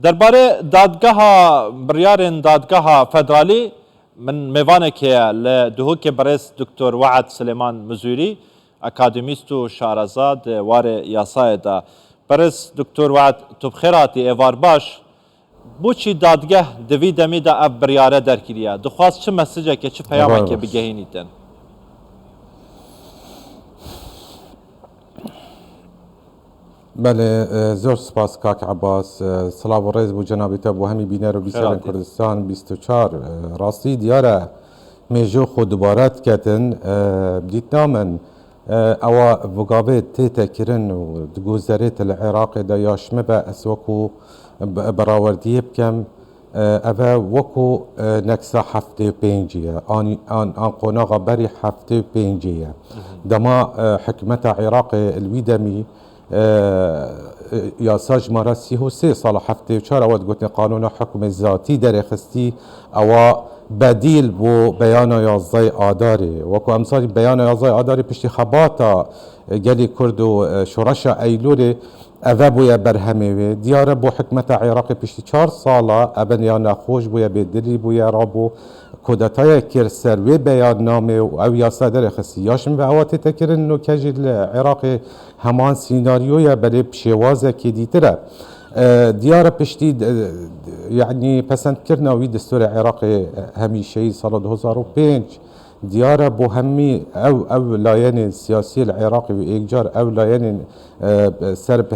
درباره دادگاه بریارن دادگاه فدرالی من میوانه که لدهوک برس دکتر وعد سلیمان مزوری اکادمیست و شارزاد وار یاسای دا برس دکتر وعد تو بخیراتی ایوار باش بوچی دادگاه دوی دمی دا اف بریاره در کریه دخواست چه مسیجه که چه پیامه که بگهینیتن بله زور سپاس کاک عباس سلام و ریز بو جنابی تا بو همی بینر و بیسرن کردستان 24 راستی دیاره میجو خود دوبارت کتن بدیت نامن او وقابه تیتا کرن و دگوزارت العراق دا یاشمه با اسوکو براوردیه بکم اوه وکو نکسا هفته و پینجیه آن قناغا بری هفته و پینجیه دما حکمت عراق الویدمی یاساج مارا 33 سال 74 اواد گوتن قانون حکم ذاتی در خستی او بدیل بو بیان 11 آداری وکو امثال بیان 11 آداری پشتی خباتا گلی کرد و شورش ایلوری اوه بویا برهمه وی دیاره بو حکمت عراق پشتی 4 سالا ابن یا نخوش بویا بدلی بویا رابو کودتای کرسر و بیان نامه و او یاسا در خستی یاشم و اواتی تکرن نو کجی عراق همان سیناریویا بله پشیوازه که دیتره دیاره پشتی یعنی پسند کرنا وی دستور عراق همیشه سال 2005 دیاره بو همی او لاین سیاسی العراقی و ایکجار او لاین سرب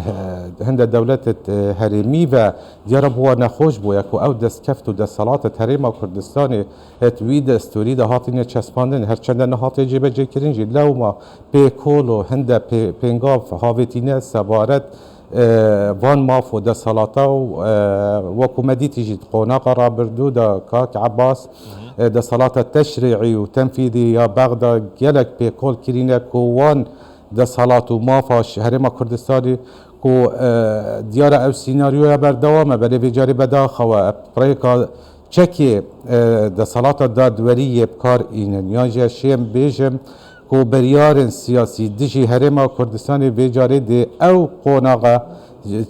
هند دولت هرمی و دیاره بو نخوش بو یکو او دست کفت و دست صلات هرم و کردستان اتوی دستوری ده هاتی نچسپاندن هرچند نهاتی جیبه جی کرنجی لو ما پیکول و هند پینگاف هاویتینه سبارت وان ماف و ده صلاتا و وکومدی تیجید قوناق را بردو ده کاک عباس ده صلاة التشريعي وتنفيذي يا بغدا جلك بكل كرينا كوان ده صلاة مافاش هرما كردستاني كو ديارة او سيناريو يا بردوامة بلي في جاري بداخوا بريكا تشكي ده صلاة دا دورية بكار اينن يانجي شيم بيجم كو بريار سياسي دجي هرما كردستاني في جاري دي او قوناغا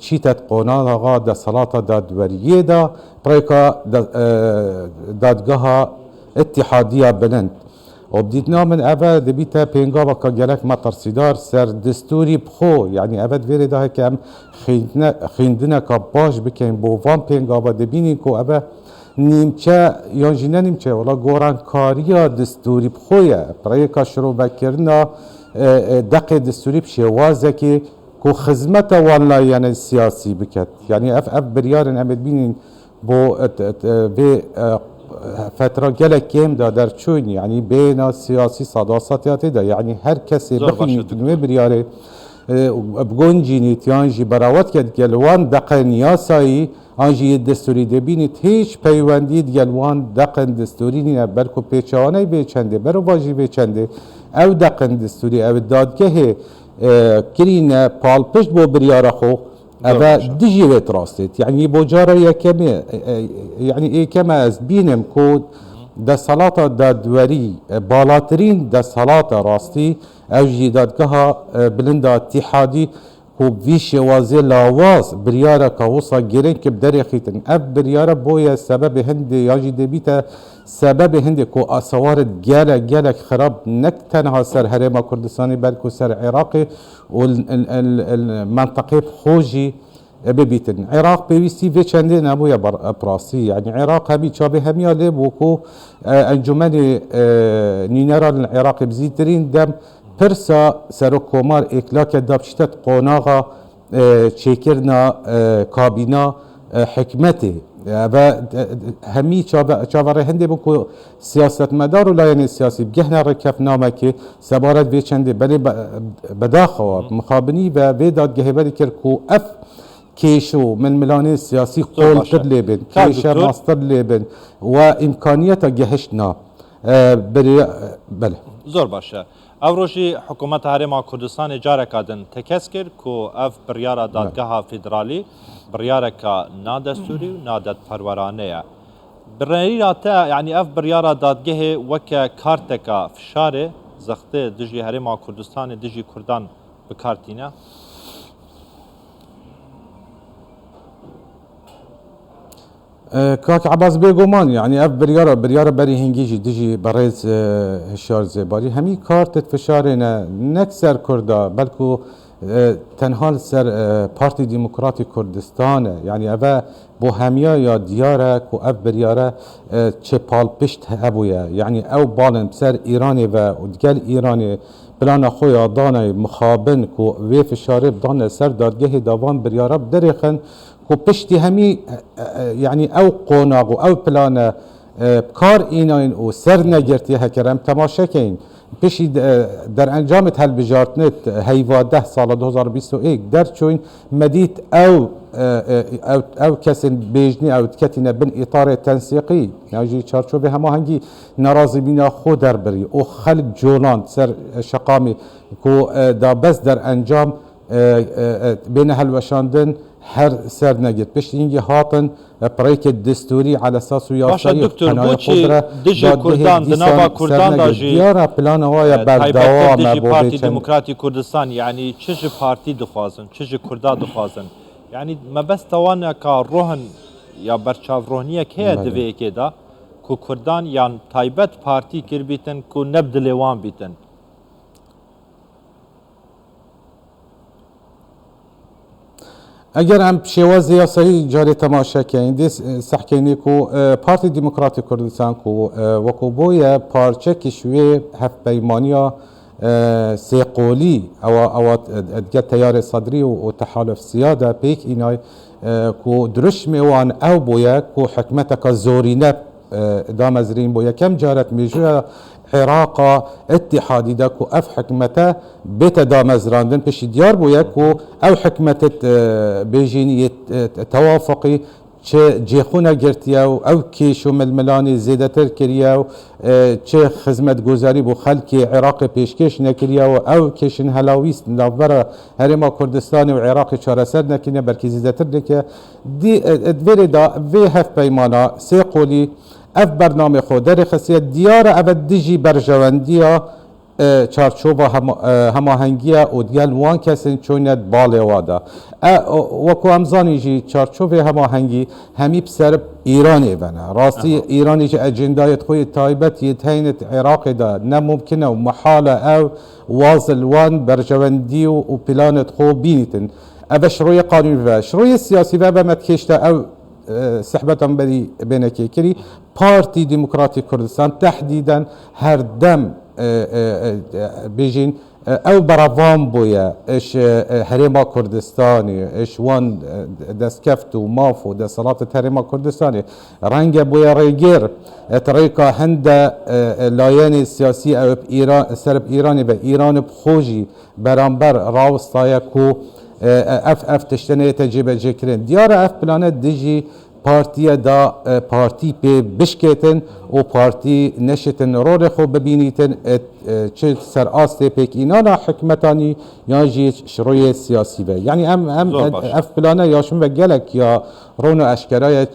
چیتت قوناغا ده صلاة دا دورية دا بريكا دادگاه اتحادیه بلند و بدیتنا من اوه دبیتا پینگا بکا گلک ما ترسیدار سر دستوری بخو یعنی اوه دویره ده که هم خیندنه که باش بکن بو وان پینگا با دبینی که اوه نیمچه یا جینه نیمچه ولا گورانکاریا دستوری بخویه برای که شروع بکرنا دقی دستوری بشه وازه که خدمت والله یعنی سیاسی بکت یعنی اف بریارن امد بینین بو به فتره گله کم دا در چون یعنی بین سیاسی صداقتیاتی دا یعنی هر کسی بخونی تنوی بریاره بگنجینیت یعنی براوت کرد گلوان دقن یاسایی آنجی دستوری دبینید هیچ پیوندید گلوان دقن دستوری نیه بلکو پیچانه بیچنده برو باجی بیچنده او دقن دستوری او دادگه کرین پالپشت بو بریاره خو أبا دجي ويتراستيت يعني بوجارة يكمي يعني إيه كما از بينم كود ده صلاة ده دوري بالاترين ده صلاة راستي أو جدادكها بلندا اتحادي كو فيش وازي لاواز بريارة كوصا جيرين كبدري خيتن أب بريارة بويا سبب هندي ياجي دبيتا سبب هندي كو أسوارد جالك خراب نكتنها سر هرما كردستاني بلكو سر عراقي والمنطقة خوجي ببيتن عراق بيستي في چندين ابويا براسي يعني عراق همي شابه همي لب وكو انجمن نينرا العراق بزيترين دم پرسا سر کومار اکلاک دابشتت قوناغا چیکرنا کابینا حکمتی و همی چاوره هنده بکو سیاست مدار و لاین سیاسی بگهنا رکف نامه که سبارت وی چنده بلی بداخوا مخابنی و وی دادگه بلی کر کو اف کیشو من ملانه سیاسی قولتر لیبن کیشه ماستر لیبن و امکانیت گهشنا بله زور باشه او روشی حکومت هرما کردستان جارک آدن تکس کرد که اف بریار دادگاه فدرالی بریار که نادستوری و نادت پرورانه برنری تا یعنی اف بریار دادگاه وکه کارتکا فشاره زخته دجی هرما کردستان دجی کردان بکارتینه كاك عباس بيغومان يعني اف بريارة بري هنجيجي ديجي بريز هشار زباري همي كارتت فشارنا نكسر كردا بلكو تنها سر بارتي ديمقراطي كردستان يعني افا بو هميا يا ديارك و اف بريارة چه پال پشت هبويا يعني او بالن بسر ايراني و ودقال ايراني بلانا خويا دانا مخابن كو وي فشاري بدانا سر دادگه داوان بريارة بدرخن کو پشتی همی یعنی او قوناغ و او پلان بکار ایناین و سر نگرتی هکرم تماشا کن پشتی در انجام هل بجارتنت هیوا 10 سال 2021 در چون مدید او کسی بیجنی او تکتینه بن اطار تنسیقی ناجی چارچوب همه هنگی نرازی بینا خود در بری او خلق جولان سر شقامی کو دا بس در انجام بین هلوشاندن هر سر نجد بش ينجي هاطن بريك الدستوري على اساس باشا دكتور بوشي دجي كردان دنابا كردان داجي ديارا بلان هوايا بردوام دجي بارتي ديمقراطي كردستان يعني تشجي بارتي دخوازن تشجي كردا دخوازن يعني ما بس توانا كروهن يا برشاف روحنيه كه دوي كده كو كردان يعني تايبت بارتي كربيتن كو نبد لوان بيتن اگر هم شواز یاسایی جاری تماشا کنید دیس سحکینی کو پارتی دموکراتی کردستان کو وکو بویا پارچه کشوی هفت پیمانیا سيقولي او ادجا تيار صدري وتحالف سياده بيك اینای كو درش ميوان او بويا كو حكمتك زورينه دام زرين بويا كم جارت ميجوها عراق اتحادي دا كو اف حكمته بيت دامزراندن بش ديار بويا كو او حكمته بيجيني توافقي چه جیخونه گرتیاو او کیشو ململانی زیادتر کریاو چه خدمت گذاری بو خلک عراق پیشکش نکریاو او کشن هلاویست نوبر هرما کردستان و عراق چارەسەر نکنه بلکه زیادتر نکه دی ادویر دا وی هف پیمانا سی قولی اف برنامه خود در خصیت دیار ابد دیجی برجواندیا چارچوبا هماهنگیه و دیگل وان کسین چونت باله وادا وکو امزانی جی چارچوب هماهنگی همی بسر ایرانی بنا راستی ایرانی جی اجندایت خوی تایبت یتهینت عراق دا نممکنه و محاله او واصل وان برجواندی و پلانت خو بینیتن او شروع قانونی و شروع سیاسی و متکشته او صحبتاً بدی بینکی کری پارتی دموکراتی کردستان تحدیداً هر دم بيجين او براوان بويا ايش هريما كردستاني ايش وان داس كفتو مافو دا صلاة هريما كردستاني رنجا بويا ريجير طريقة هند لاياني السياسي او ايران سرب ايراني با ايران بخوجي برانبر راوستايا كو اف تشتنه تجيب جيكرين ديار اف بلانت ديجي پارتی دا پارتی پی بشکتن و پارتی نشتن رول خو ببینیتن چه سر آسته پیک اینانا حکمتانی یا جی شروع سیاسی به یعنی ام اف پلانه یاشون و گلک یا رون اشکرای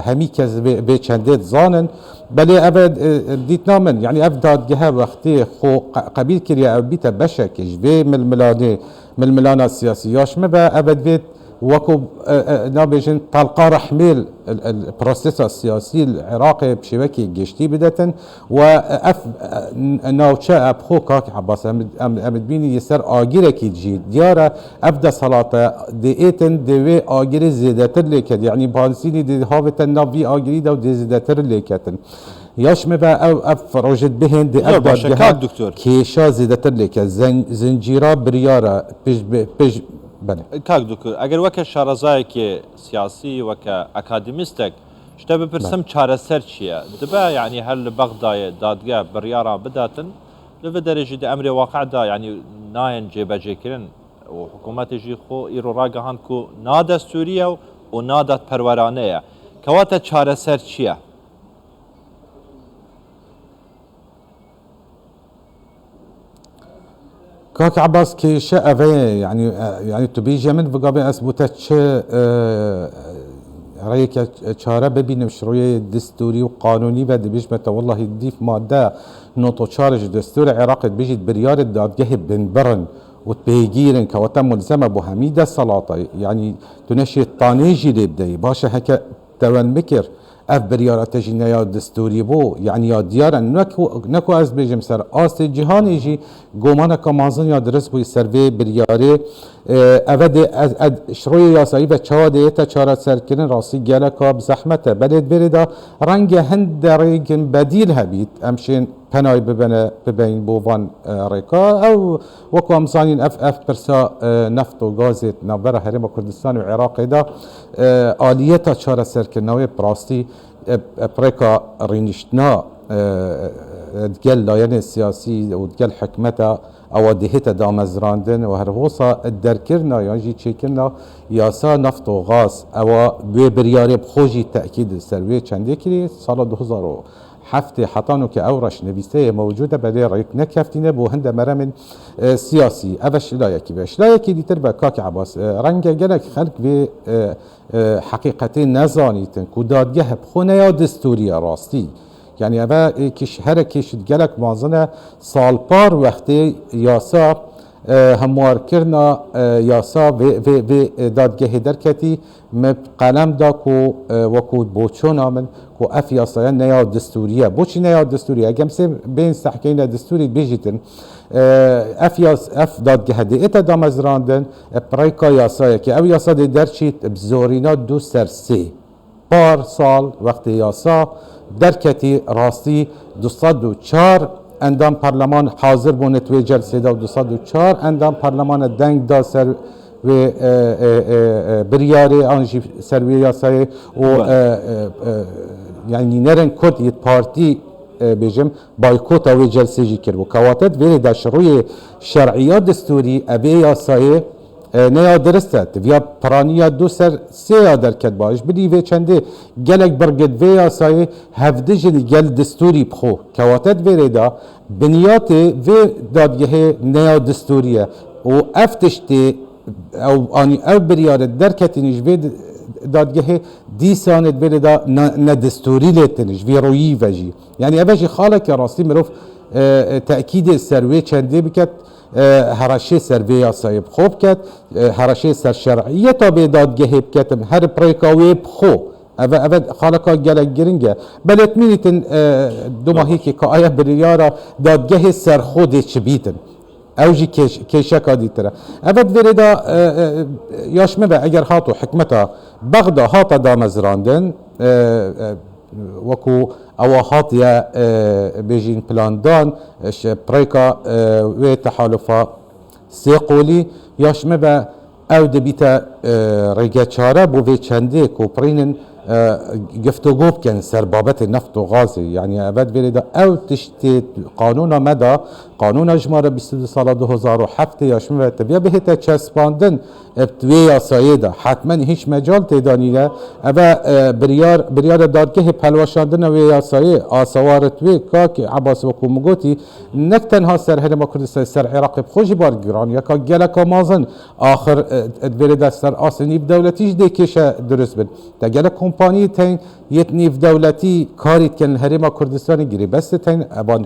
همی کز به چندت زانن بله ابد دیت نامن یعنی اف دادگه وقتی خو قبیل کریا او بیت بشکش به ململانه سیاسی یاشمه و ابد بیت وكو نابجن طلقا رحميل البروسيس السياسي العراقي بشبكه جشتي بدتن واف ناوشا ابخو كاك عباس امد بيني يسر اجيره كي تجي دياره ابدا صلاه ديتن دوي اجيره زيادتر لكد يعني بانسيني دي هافتن نافي اجيري دو دي زيادتر لكتن ياش مبا او اف روجد بهن دي ابدا دكتور كيشا زيادتر لك زنجيره برياره بيج بله کاک دکتر اگر وک شارزای که سیاسی وک اکادمیستک شته بپرسم چاره سر چیه دبا یعنی هل بغداد دادگاه بریارا بداتن لو درجه د امر واقع دا یعنی ناین جبه جکرن و حکومت جی خو ایرو راگهان کو نا دستوریه و نا دات پرورانه کواته چاره سر چیه كاك عباس كي شاء يعني تبيجي من بقابل اثبتت رايك شاره ببين مشروع دستوري وقانوني بعد بيجمت والله يضيف ماده نوتو تشارج دستور العراق بيجي بريار الدادجه بن برن وتبيجيرن كوتم ملزمه بو حميده السلاطه يعني تنشي الطانيجي اللي بداي باشا هكا توان بکر اف بریارت جی نیا دستوری بو یعنی یا دیارن نکو از بیجم سر آست جهانی جی گمان کمازن یا درست بوی سروی بریاره اود شروع یاسایی و چاده تا چاره سرکن راستی گله که بزحمته بلد برده رنگ هند ریگن بدیل هبید امشین پنای ببین بوان ریکا او وکو امزانین اف برسا نفت و گازت نبره هرم کردستان و عراق دا آلیتا چاره سرکنوی براستی بريكا رينشتنا دقل لاين سياسي ودقل حكمتا او دهتا دامزراندن و هروسا الدركرنا يعني تشيكرنا ياسا نفط و غاز او ببرياري بخوجي تأكيد السروي چنده كري سال 2007 حطانو که اورش نویسه موجوده بله رایک نکفتینه بو هند مرم سیاسی اوش لایکی بش لایکی دیتر با کاک عباس رنگ گلک خلق به حقیقتی نزانیتن که دادگه بخونه یا دستوری راستی یعنی اوه کش هر کشید گلک مازنه سال پار وقتی یاسا هموار کرنا یاسا و دادگه درکتی قلم دا کو وکود بوچون آمن کو اف یاسا نیا دستوریه بوچی نیا دستوریه اگم سه بین سحکین دستوری بیجیتن اف دادگه دی اتا دامزراندن پریکا یاسا که او یاسا دی درچیت بزورینا 2 سر 3 پار سال وقتی یاسا درکتی راستی 204 اندام پارلمان حاضر بونه توی جلسه دا 204 اندام پارلمان دنگ دا سر و بریاره آنجی سروی یاسای و یعنی نرن کد یه پارتی بجم بایکوت و جلسه جی کرد و کواتت ویلی داشت روی شرعیات دستوری اوی یاسای نیا درستت ویا پرانیا 2 سر 3 درکت باش بدی و چنده گلک برگد و یاسای هفته جنی گل دستوری بخو کواتت ویلی دا بنیات و دادگه نیا دستوریه و افتشتی او بریار درکتینش و دادگه دیسانت بری دا ندستوری لیتنش وی رویی وجی یعنی اوشی خاله که راستی مروف تأکید سروی چنده بکت هرشه سروی یاسای بخوب کت هرشه سر شرعیتا به دادگه بکتم هر پریکاوی بخو اول خالقا گلک گرینگه بلت مینیتن دو ماهی که آیا بریارا دادگه سر خود چه بیتن اوجی کشکا دیتره اول وریدا یاشمه به اگر هاتو حکمتا بغدا هاتا دامزراندن وکو او هاتیا بیجین پلاندان پریکا و تحالفا سیقولی یاشمه به او دبیتا ریگه چاره بو وی چنده کوپرینن گفتگو بکن سر بابت نفت و غاز یعنی اول ویدا او تشتی قانون مدا قانون اجمار 22 سال 2007 یاشمه و تبیا بهتا چسباندن ابتوی یاسایه دا حتما هیچ مجال تیدانیه او بریار دادگه پلوشاندن و یاسایه آسوارت وی کاک عباس و کومگوتی نک تنها سر هرم کردستان سر عراق بخوشی بارگران یکا گلکا مازن آخر ویدا سر آسنیب دولتیش دیکشه درست بن تا گلک کمپانی تین یت نیف دولتی کاریت کن هرم کردستان گیری بس تین ابان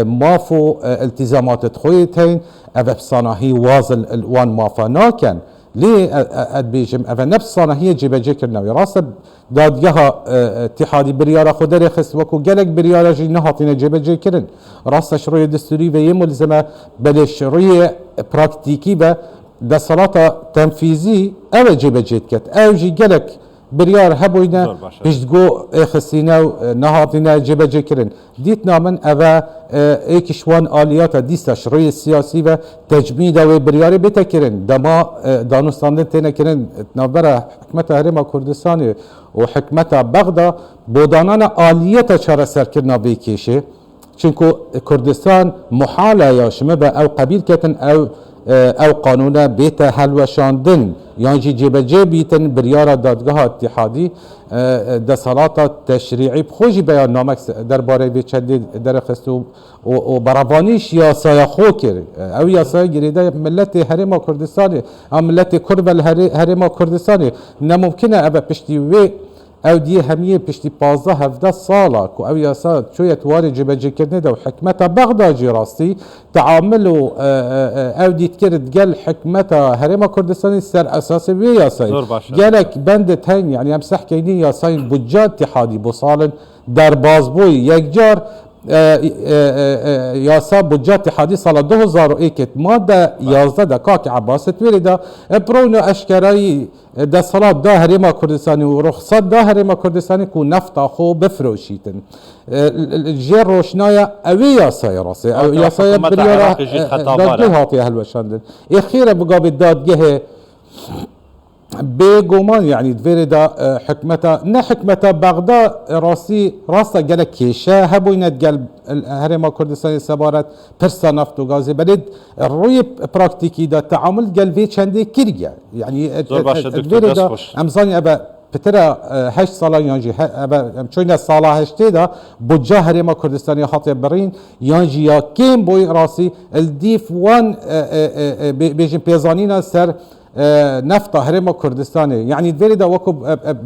مافو التزامات خوی تین او صناهی واصل الوان مافا ناکن لی ادبیجم او نفس صناهی جبجه کرنوی راست دادگاه اتحادی بریارا خود رخص وکو گلک بریارا جی نهاتین جبجه کرن راستش روی دستوری و یه ملزمه بلش روی پراکتیکی و دستالات تنفیزی او جبجه کت او جی گلک بریار هبوینا پیشگو خسینه و نهاتینا جبجه کرن دیت نامن اوه ایکشوان آلیات دیستش روی سیاسی و تجمید و بریاری بیتا کرن دما دانستاندن تینه کرن نابرا حکمت هرم کردستان و حکمت بغدا بودانان آلیت چاره سر کرنا بیکیشه چونکو کردستان محاله یا شما به او قبیل کتن او قانون بیت حلوشاندن یعنی جبجه بیتن بریار دادگاه اتحادی دستالات تشریعی بخوشی بیان نامک درباره بیچندی درخستو و براوانیش یاسای خو کرد او یاسای گریده ملت هرم کردستانی او ملت کرد هرم کردستانی نممکنه او پشتی وی او دی همیه پشتی 15-17 ساله که او یاسا شویه تواری جبجه کرنه ده و حکمتا بغداجی راستی تعامل و او دید کرد گل حکمتا هرما کردستانی سر اساس وی یاسایی گلک بند تین یعنی هم سحکینی یاسایی بجا اتحادی بسالن در بازبوی یک جار یاسا بجا اتحادی سال 2001 ماده 11 ده کاک عباس تویری ده برون اشکرایی ده صلات ده هرما کردستانی و رخصت ده هرما کردستانی که نفتا خو بفروشیتن جیر روشنایا اوی یاسای راسه او یاسای بریارا دادگه هاتی هلوشاندن اخیره بقابل دادگه بگمان یعنی دویره دا حکمتا نه حکمتا بغدا راستا گل کیشه هبویند گل هرما کردستانی سبارت پرسا نفت و گازی بلید روی پراکتیکی دا تعامل گل وی چنده کرگه یعنی دویره دا امزانی ابا پتر 8 ساله یانجی چون ساله 8 دا بجا هرما کردستانی حاطی برین یانجی یا کیم بوی راسی الدیف وان بیجن پیزانینا سر نفتا هرما کردستانی یعنی دویری دا وکو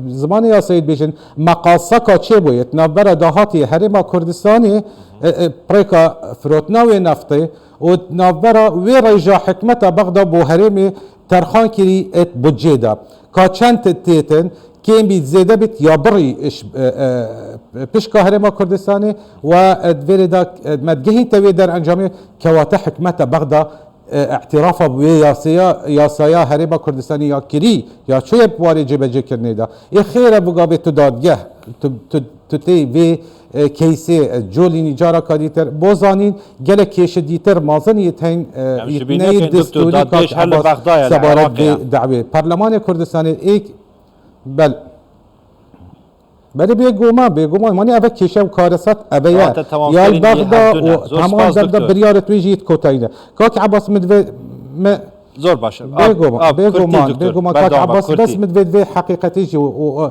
زمانی یا سید بیشن مقاصکا چه بوید نوبر داهاتی هرما کردستانی پریکا فروتناوی نفتی و نوبر وی رجا حکمتا بغدا بو هرمی ترخان کری ات بجه دا که چند تیتن کیم بید زیده بید یا بری پشکا هرما کردستانی و دویری دا مدگهی تاوی در انجامی کواتا حکمتا بغدا اعتراف یاسایا هرما کردستانی یا کری یا چوی بواری جبجه کرنه دا ای خیره بگابه تو دادگه تو تی وی کیسه جولی نجارا کادیتر بوزانین گل کیش دیتر مازن یتین یتنی دستوری کاش عباس سبارت دعوی پارلمان کردستانی ایک بله بگومان مانی اوه کشه و کارست اوه یا بغدا و تمام در بریار توی جیت کتاینه کاک عباس مدوی زور باشه بگومان کاک عباس بس مدوی حقیقتی جی و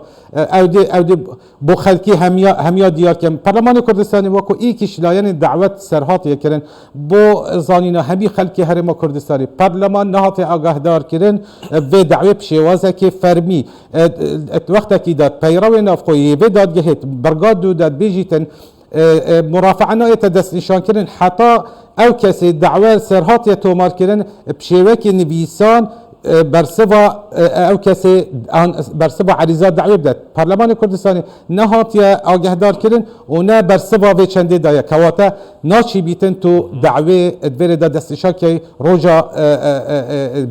اودی بو خلکی همیا دیار کم پارلمان کردستانی وکو ایکیش لایان دعوت سرهات یکرن بو زانینا همی خلکی هرما کردستانی پارلمان نهات آگاهدار کرن و دعوی بشوازه که فرمی وقتا کی داد پیروی نافخوی و دادگهت برگاد دو داد بیجیتن مرافعنا يتدس نشان كرن حتى او كسي دعوة سرهات يتومار كرن بشيوك نبيسان برسبا او كسي برسبا عريزات دعوة بدات برلمان كردستاني نهات يا آگهدار كرن ونا برسبا في چنده دايا كواتا ناشي بيتن تو دعوة ادوير دا دستشان كي روجا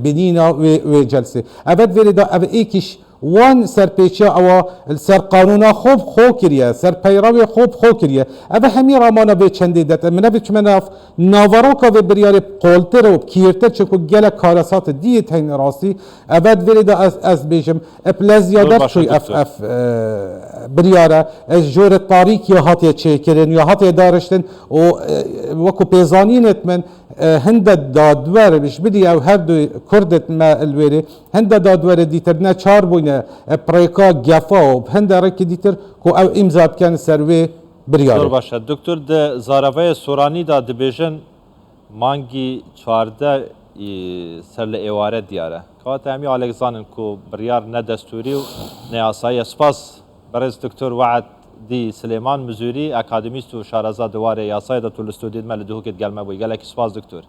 بنينا و جلسة ابد وير دا اب ايكيش وان سر پیچه او سر قانونا خوب خو کریه سر پیروی خوب خو کریه اوه همی رامانا به چنده دت منه به چمناف ناوروکا و بریار قولتر و کیرتر چکو گل کارسات دیت هین راستی اوه ورید از بیشم اپلازیادر شوی اف بریاره از جور تاریک یا هاتی چه کرن یا هاتی دارشتن و وکو پیزانینت من هند دادور بش بدی او هر دو کردت ما الویری هند دادور دیتر نه چار بوینه پریکا گفا و هند رکی دیتر کو او امضا بکن سروی بریاره زور باشه دکتر ده زاروی سورانی دا دبیجن مانگی 14 سر ایواره دیاره که همی آلگزانن کو بریار نه دستوری و نه آسایی سپاس برز دکتر وعد دی سلیمان مزوری اکادمیست و شارزاد دواره یاسای دا طول استودید مل دهوکت گلمه بوی گلک سپاس دکتر